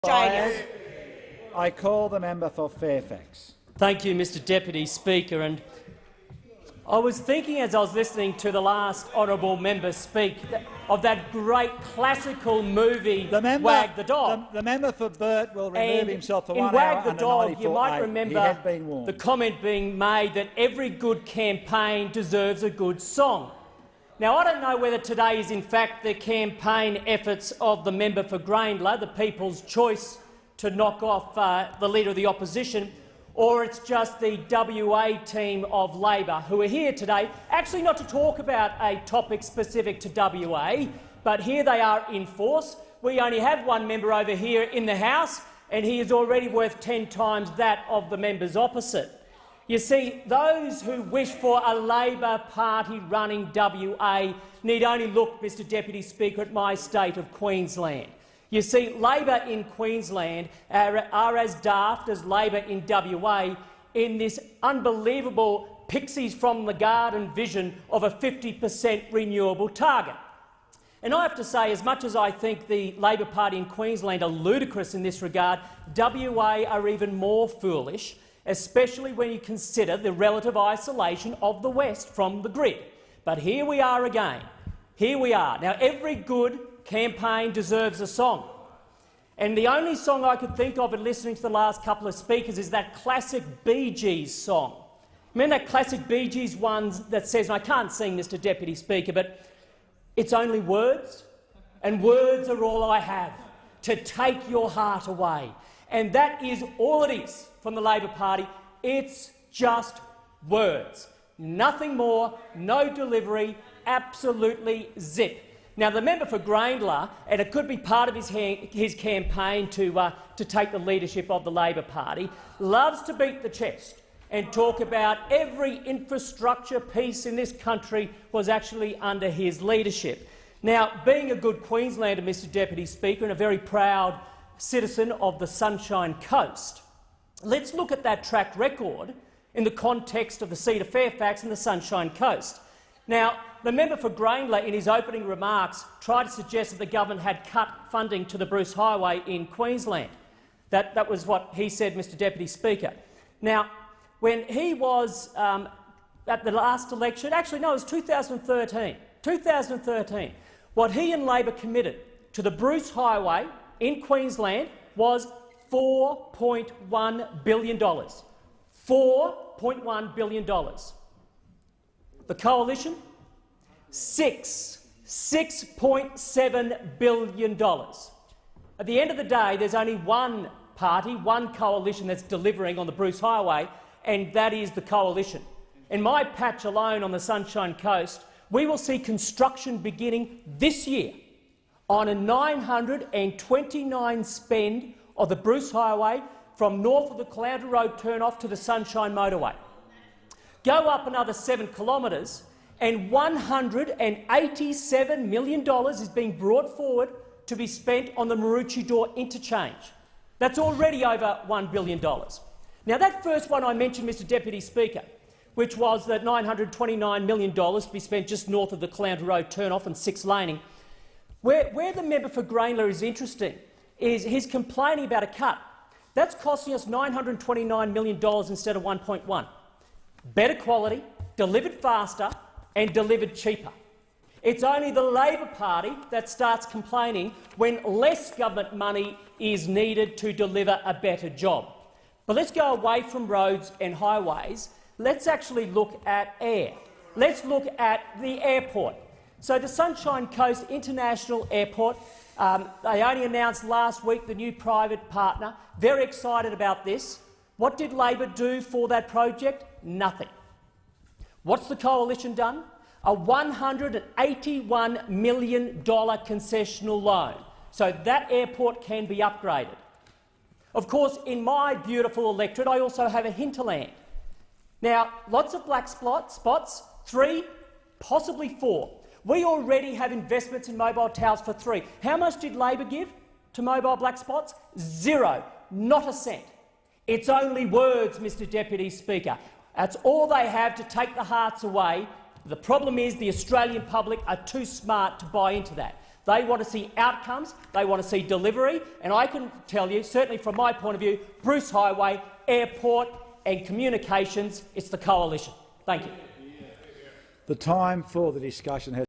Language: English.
I call the member for Fairfax. Thank you, Mr Deputy Speaker. And I was thinking as I was listening to the last honourable member speak of that great classical movie Wag the Dog. The member for Burt will remove himself for 1 hour in Wag the under Dog, 94A. you might remember the comment being made that every good campaign deserves a good song. Now, I don't know whether today is in fact the campaign efforts of the member for Grayndler, the People's Choice to knock off the Leader of the Opposition, or it's just the WA team of Labor who are here today, actually not to talk about a topic specific to WA, but here they are in force. We only have one member over here in the House, and he is already worth 10 times that of the members opposite. You see, those who wish for a Labor Party running WA need only look, Mr Deputy Speaker, at my state of Queensland. You see, Labor in Queensland are as daft as Labor in WA in this unbelievable pixies from the garden vision of a 50% renewable target. And I have to say, as much as I think the Labor Party in Queensland are ludicrous in this regard, WA are even more foolish, especially when you consider the relative isolation of the West from the grid. But here we are again. Here we are. Now, every good campaign deserves a song. And the only song I could think of in listening to the last couple of speakers is that classic Bee Gees song. Remember that classic Bee Gees one that says, and I can't sing, Mr Deputy Speaker, but it's only words, and words are all I have to take your heart away. And that is all it is from the Labor Party. It's just words. Nothing more, no delivery, absolutely zip. Now, the member for Grayndler, and it could be part of his campaign to take the leadership of the Labor Party, loves to beat the chest and talk about every infrastructure piece in this country was actually under his leadership. Now, being a good Queenslander, Mr Deputy Speaker, and a very proud citizen of the Sunshine Coast, let's look at that track record in the context of the seat of Fairfax and the Sunshine Coast. Now, the member for Grayndler, in his opening remarks, tried to suggest that the government had cut funding to the Bruce Highway in Queensland. That was what he said, Mr Deputy Speaker. Now, when he was at the last election, actually no, it was 2013, what he and Labor committed to the Bruce Highway in Queensland was $4.1 billion. $4.1 billion. The Coalition, $6.7 billion. At the end of the day, there's only one party, one coalition that's delivering on the Bruce Highway, and that is the Coalition. In my patch alone on the Sunshine Coast, we will see construction beginning this year on a $929 spend of the Bruce Highway from north of the Caloundra Road turn-off to the Sunshine Motorway. Go up another 7 kilometres and $187 million is being brought forward to be spent on the Maroochydore interchange. That's already over $1 billion. Now, that first one I mentioned, Mr Deputy Speaker, which was that $929 million to be spent just north of the Caloundra Road turn-off and 6 laning, where the member for Grayndler is interesting is he's complaining about a cut. That's costing us $929 million instead of 1.1. Better quality, delivered faster and delivered cheaper. It's only the Labor Party that starts complaining when less government money is needed to deliver a better job. But let's go away from roads and highways. Let's actually look at air. Let's look at the airport. So the Sunshine Coast International Airport, they only announced last week the new private partner. Very excited about this. What did Labor do for that project? Nothing. What's the Coalition done? A $181 million concessional loan, so that airport can be upgraded. Of course, in my beautiful electorate, I also have a hinterland. Now, lots of black spots, 3, possibly 4. We already have investments in mobile towers for 3. How much did Labor give to mobile black spots? 0, not a cent. It's only words, Mr Deputy Speaker. That's all they have to take the hearts away. The problem is the Australian public are too smart to buy into that. They want to see outcomes, they want to see delivery, and I can tell you, certainly from my point of view, Bruce Highway, Airport and Communications, it's the coalition. Thank you. The time for the discussion has